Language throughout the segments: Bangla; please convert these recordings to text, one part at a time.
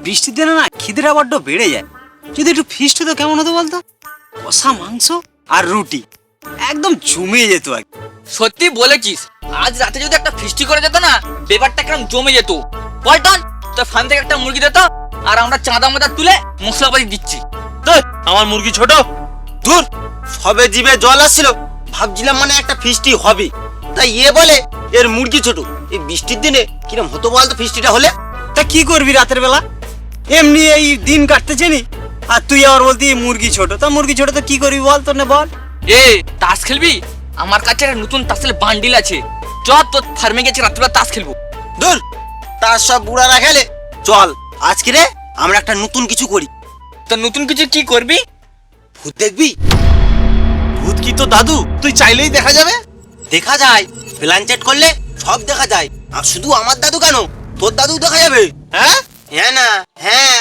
বৃষ্টির দিনে না খিদেটা বড্ড বেড়ে যায়। যদি একটু ফিস্ট হতো কেমন হতো বলতো? কষা মাংস আর রুটি একদম জমে যেত। সত্যি বলেছিস, আজ রাতে যদি একটা ফিস্টি করে যেত না, ব্যাপারটা কেমন জমে যেত। পল্টন, তোর ফার্ম থেকে একটা মুরগি দিত, আর আমরা চাঁদা মাদা তুলে মশলাপাতি দিচ্ছি। আমার মুরগি ছোট। দূর, সবে জিভে জল আসছিল, ভাবছিলাম মানে একটা ফিস্টি হবে, তাই বলে এর মুরগি ছোট। এই বৃষ্টির দিনে কিরম হতো বলতো ফিস্টিটা হলে? তা কি করবি রাতের বেলা? এমনি এই দিন কাটতে চিনি, আর তুই আবার বলতি মুরগি ছোট। তা মুরগি ছোট তো কি করবি বল? তো না বল। তাস খেলবি? আমার কাছে একটা নতুন তাসের বান্ডিল আছে, চ তোর ফার্মে গেছে রাত্রিবেলা তাস খেলবো। দূর, তার সব বুড়ারা খেলে। চল আজকে রে আমরা একটা নতুন কিছু করি। তো নতুন কিছু কি করবি? ভূত দেখবি? ভূত কি তো দাদু? তুই চাইলেই দেখা যাবে। দেখা যায়, প্ল্যান চেট করলে সব দেখা যায়। আর শুধু আমার দাদু কেন, তোর দাদু দেখা যাবে। হ্যাঁ হ্যাঁ না হ্যাঁ।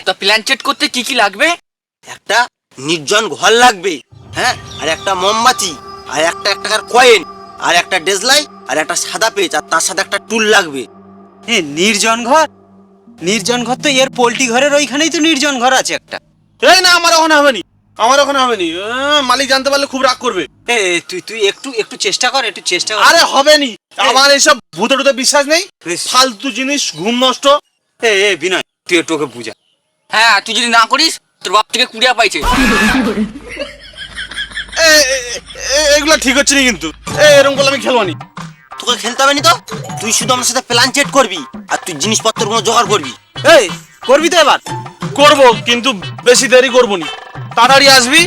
তো প্ল্যান চেট করতে কি কি লাগবে? একটা নির্জন ঘর লাগবে, হ্যাঁ, আর একটা মোমবাতি, আর একটা 1 টাকার কয়েন, আর একটা ডেজলাই, আর একটা সাদা পেজ, আর তার সাথে একটা টুল লাগবে। নির্জন ঘর? নির্জন ঘর তো এর পোল্ট্রি ঘরের ওইখানেই তো নির্জন ঘর আছে একটা। এই না, আমার ওখানে হবে নি, আমার ওখানে হবে নি। মালিক জানতে পারলে খুব রাগ করবে। তুই একটু চেষ্টা কর, একটু চেষ্টা কর। আরে হবে নি, আমার এইসব ভূতে টুতে বিশ্বাস নেই, ফালতু জিনিস, ঘুম নষ্ট। বিনয়, তুই একটু ওকে বুঝা। হ্যাঁ, তুই যদি না করিস তোর বাপ থেকে কুড়িয়া পাইছে। এগুলো ঠিক হচ্ছে না কিন্তু, এরকম করলে আমি খেলবো নি। তোকে খেলতে হবে নি তো, তুই শুধু আমার সাথে প্ল্যান চেট করবি, আর তুই জিনিসপত্রগুলো জোগাড় করবি। করবি তো এবার? করবো, কিন্তু বেশি দেরি করবো নি। তাড়াতাড়ি আসবি,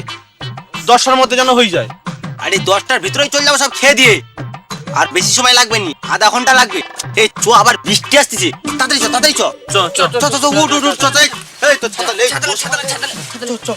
10টার মধ্যে যেন হয়ে যায়। আর এই 10টার ভিতরেই চলে যাবো সব খেয়ে দিয়ে। আর বেশি সময় লাগবে নি, আধা ঘন্টা লাগবে। এই চ, আবার বৃষ্টি আসতেছে, তাড়াতাড়ি চ, তাড়াতাড়ি চ। চ চ চ চ চ, উঠ উঠ উঠ, চ চ। এই তো ছাতা লে, চ চ।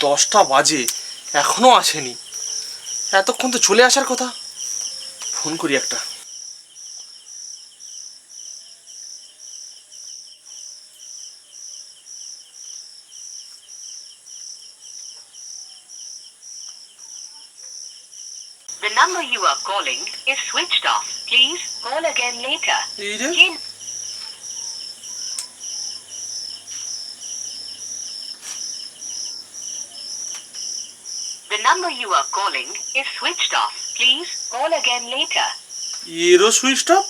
দশটা বাজে, এখনো আসেনি। এতক্ষণ তো চলে আসার কথা। ফোন করি একটা। The number you are calling is switched off. Please call again later. এই রে, The number you are calling is switched off. Please call again later. এরও switch off.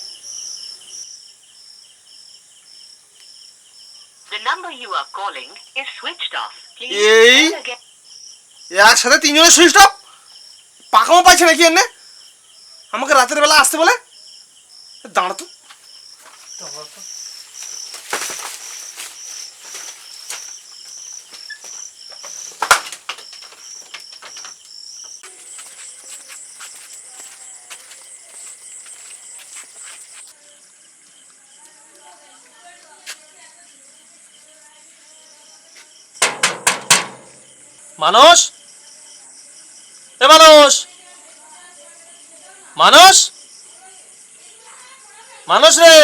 The number you are calling is switched off. Please Hey. call again. একসাথে তিনজনের সুইচ অফ। পাখামো পাইছে নাকি এনে আমাকে রাতের বেলা আসতে বলে? দাঁড়া তো। মানুষ, এ মানুষ, মানুষ, মানুষ রে।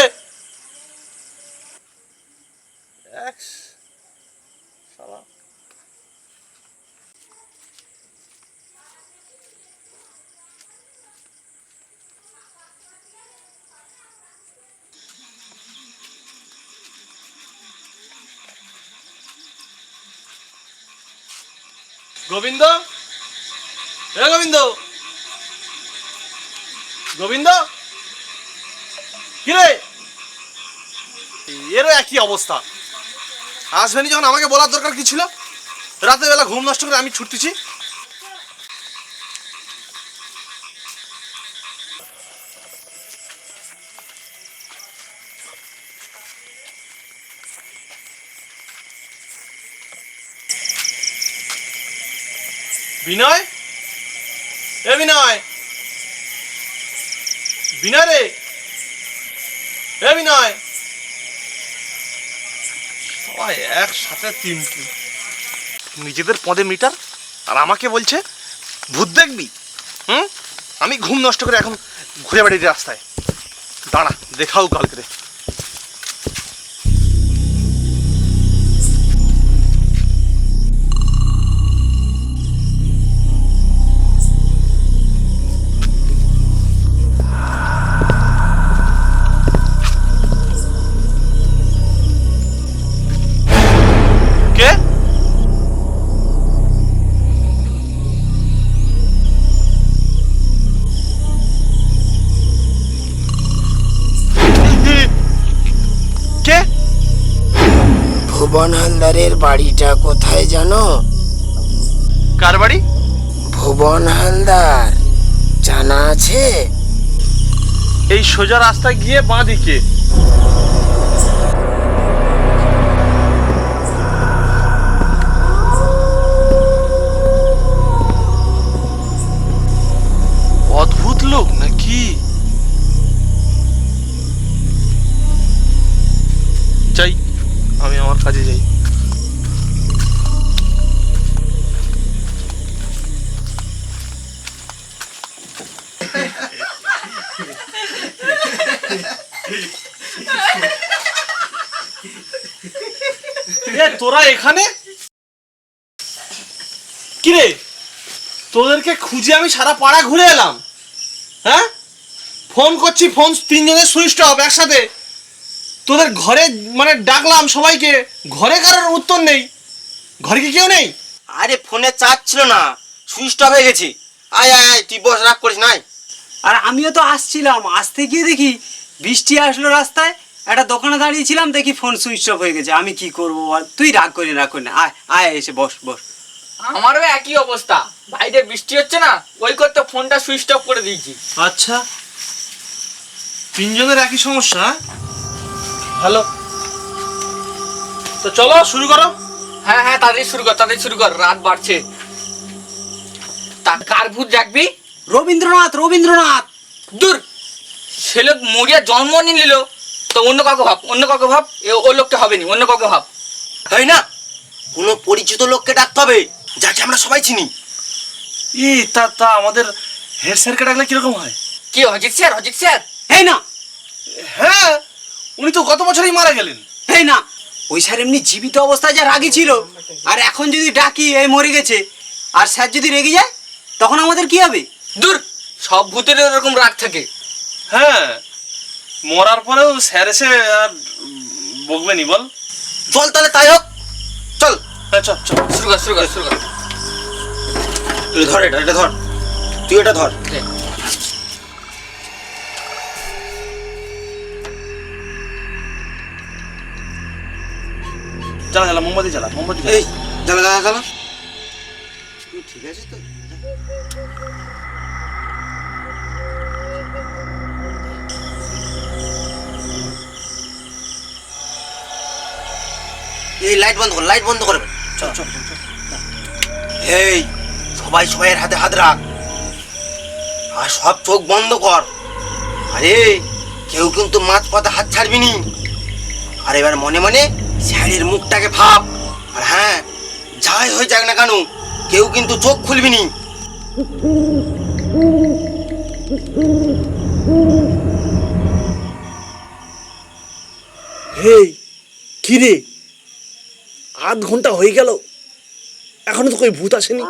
গোবিন্দ, এ গোবিন্দ, গোবিন্দ, কি রে? এরও একই অবস্থা। আসবেনি যখন আমাকে বলার দরকার কি ছিল? রাতের বেলা ঘুম নষ্ট করে আমি ছুটতেছি। বিনয়, এ বিনয়, বিনয় রে, এ বিনয়। সবাই একসাথে তিনটি, নিজেদের পদে মিটার, আর আমাকে বলছে ভূত দেখবি। আমি ঘুম নষ্ট করে এখন ঘুরে বেড়াই রাস্তায়। দাঁড়া, দেখাও কালকে রে। কে? কে? ভুবন হালদারের বাড়িটা কোথায় জানো? কার বাড়ি? ভুবন হালদার, জানা আছে? এই সোজা রাস্তা গিয়ে বাঁ দিকে। অদ্ভুত লোক নাকি? যাই, আমি আমার কাজে যাই। তোরা এখানে? কিরে, তোদেরকে খুঁজে আমি সারা পাড়া ঘুরে এলাম। হ্যাঁ, ফোন করছি, ফোন তিনজনের সুইচ অফ একসাথে। তোদের ঘরে মানে ডাকলাম সবাইকে, ঘরে কারোর উত্তর নেই। ঘরে কি কেউ নেই? আরে ফোনে চার্জ ছিল না, সুইচ অফ হয়ে গেছে। আয় আয় আয়, তুই বস, রাগ করিস নাই। আর আমিও তো আসছিলাম, আসতে গিয়ে দেখি বৃষ্টি আসলো রাস্তায়, একটা দোকানে দাঁড়িয়েছিলাম, দেখি ফোন সুইচ অফ হয়ে গেছে। আমি কি করবো বল? তুই রাগ করি না, আয় আয়, এসে বস বস। আমারও একই অবস্থা, বাইরে বৃষ্টি হচ্ছে না, ওই করতে ফোনটা সুইচ অফ করে দিয়েছি। আচ্ছা, তিনজনের একই সমস্যা? ভালো, তো চলো শুরু করো। হ্যাঁ হ্যাঁ, তাড়াতাড়ি শুরু কর, রাত বাড়ছে। তা কার ভূত জাগবি? রবীন্দ্রনাথ, রবীন্দ্রনাথ। দূর, সে লোক মরিয়া জন্ম নিয়ে নিল, তো অন্য কাউকে ভাব, ও লোককে হবে নি, অন্য কাউকে ভাব। তাই না, কোনো পরিচিত লোককে ডাকতে হবে, যাকে আমরা সবাই চিনি। তা আমাদের হেড স্যারকে ডাকলে কিরকম হয়? কি অজিত স্যার? এই না, হ্যাঁ, উনি তো গত বছরই মারা গেলেন। এই না, ওই স্যার এমনি জীবিত অবস্থায় যা রাগী ছিল, আর এখন যদি ডাকি এই মরে গেছে, আর স্যার যদি রেগে যায়, তখন আমাদের কি হবে? দূর, সব ভূতের এরকম রাগ থাকে। হ্যাঁ, মরার পরেও স্যার এসে আর বকবেনি বল। চল তাহলে তাই হোক, চল। হ্যাঁ, চল চল। শুরু কর। ধর, এটা ধর, তুই এটা ধর। জ্বালা, মোমবাতি জ্বালা। এই জ্বালা। ঠিক আছে তো? এই লাইট বন্ধ করে। চল। এই সবাইয়ের হাতে হাত রাখ, আর সব চোখ বন্ধ কর। আরে কেউ কিন্তু মাছ পাতা হাত ছাড়বি নি। আর এবার মনে মনে স্যারের মুখটাকে ভাব। আর হ্যাঁ, যাই হয়ে যাক না কেন, কেউ কিন্তু চোখ খুলবি নি। হেই, কি রে, আধ ঘন্টা হয়ে গেল, এখনো তো কই ভূত আসেনি।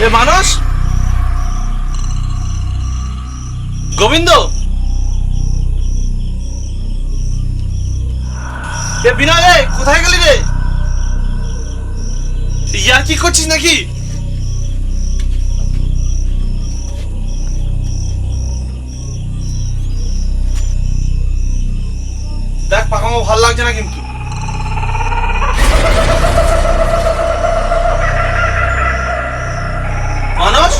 এ মানস, গোবিন্দ, বিনয় রে, কোথায় গেলি রে? ইয়ার কি করছিস নাকি? দেখ পাকামো ভাল লাগছে না কিন্তু। মানস,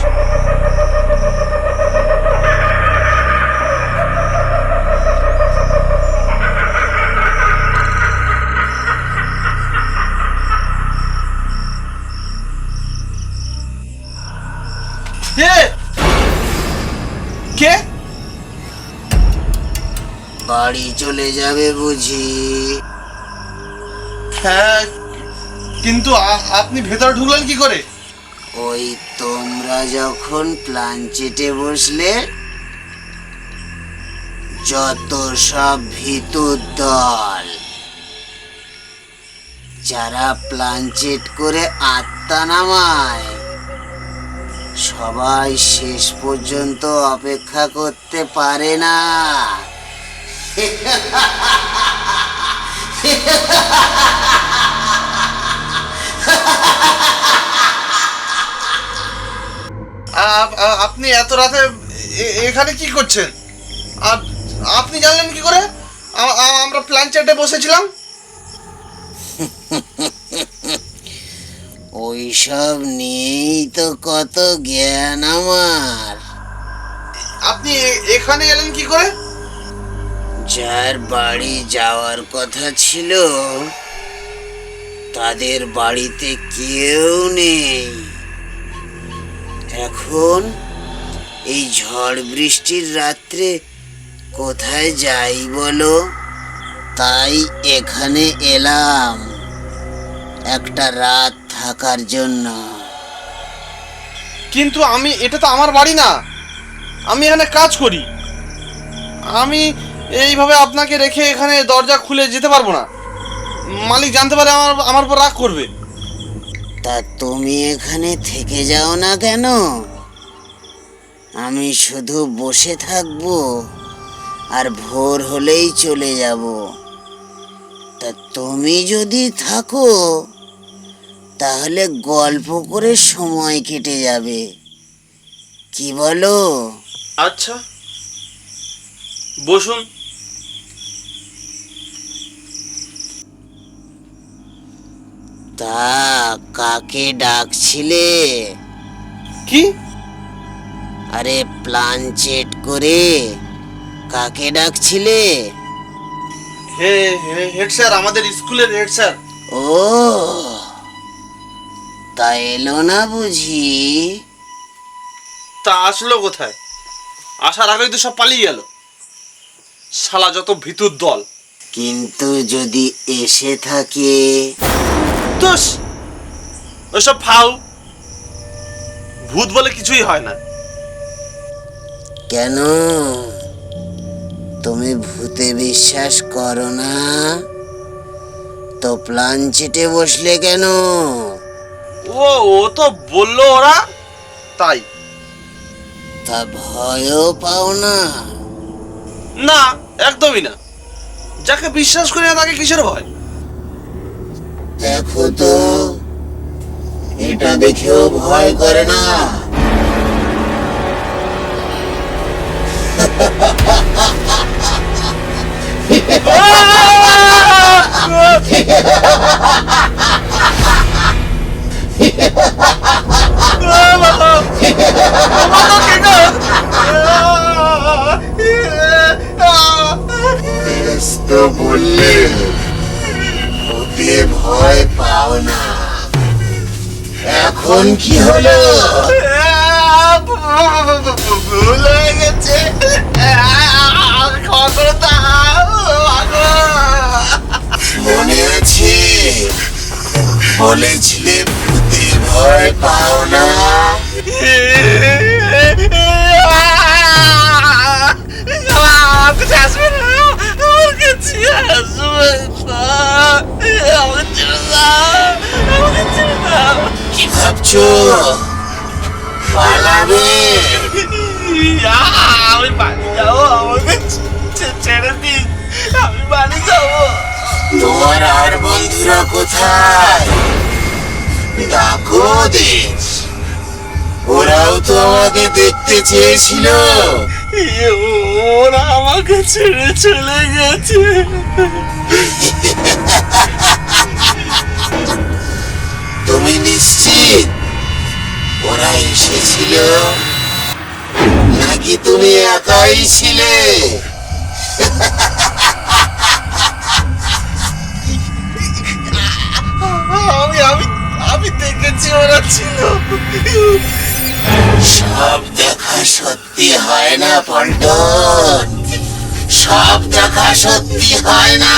কে কে? বাড়ি চলে যাবে বুঝি? হ্যাঁ, কিন্তু আপনি ভেতরে ঢুকলেন কি করে? ওই তোমরা যখন প্লানচেটে বসলে, যত সব ভিতুর দল যারা প্লানচেট করে আত্মা নামায়, সবাই শেষ পর্যন্ত অপেক্ষা করতে পারে না। আপনি এত রাতে এখানে কি করছেন? আর আপনি জানলেন কি করে আমরা প্ল্যানচেটে বসেছিলাম? ওইসব নিয়েই তো কত জ্ঞান আমার। আপনি এখানে এলেন কি করে? যার বাড়ি যাওয়ার কথা ছিল, তাদের বাড়িতে কেউ নেই। এখন এই ঝড় বৃষ্টির রাত্রে কোথায় যাই বলো? তাই এখানে এলাম একটা রাত থাকার জন্য। কিন্তু এটা তো আমার বাড়ি না, আমি এখানে কাজ করি। আমি এইভাবে আপনাকে রেখে এখানে দরজা খুলে যেতে পারবো না। মালিক জানতে পারে আমার উপর রাগ করবে। তা তুমি এখানে থেকে যাও না কেন? আমি শুধু বসে থাকবো আর ভোর হলেই চলে যাব। তা তুমি যদি থাকো তাহলে গল্প করে সময় কেটে যাবে, কি বলো? আচ্ছা, বসুন। তা কাকে ডাকছিলে? কি? আরে প্লানচেট করে কাকে ডাকছিলে? হেড স্যার, আমাদের স্কুলের হেড স্যার। ও, তা এলো না বুঝি? তা আসলো কোথায়? আসার আগেই তো সব পালিয়ে গেল, শালা যত ভিতুর দল। কিন্তু যদি এসে থাকে? দোষ, ওইসব ফাউ, ভূত বলে কিছুই হয় না। কেন, তুমি ভূতে বিশ্বাস করো না? তো প্লানচেটে বসলে কেন? ও তো বললো ওরা, তাই। তা ভয়ও পাও না? না, একদমই না। যাকে বিশ্বাস করি না তাকে কিসের ভয়? দেখো তো, এটা দেখেও ভয় করে না? তো বললে ভূতে ভয় পাও না, এখন কি হলো? ভুল হয়ে গেছে, ক্ষমা করে দাও। মনে আছে বলেছিলে ভূতে ভয় পাও না? আমার কাছে আসবে না, আমার কাছে আসবে না, আমাকে ছেড়ে দাও, আমাকে ছেড়ে দাও। কি ভাবছো পালাবে? আমি বাড়ি যাবো, আমাকে ছেড়ে দিন, আমি বাড়ি যাবো। তোমার আর বন্ধুরা কোথায়? ডাকো ওদের। ওরাও তো আমাকে দেখতে চেয়েছিল। ওরা আমাকে ছেড়ে চলে গেছে। তুমি নিশ্চিত ওরা এসেছিল, নাকি তুমি একাই ছিলে? আমি আমি আমি দেখেছি ওরা ছিল। সব দেখা সত্যি হয় না পল্টন, সব দেখা সত্যি হয় না।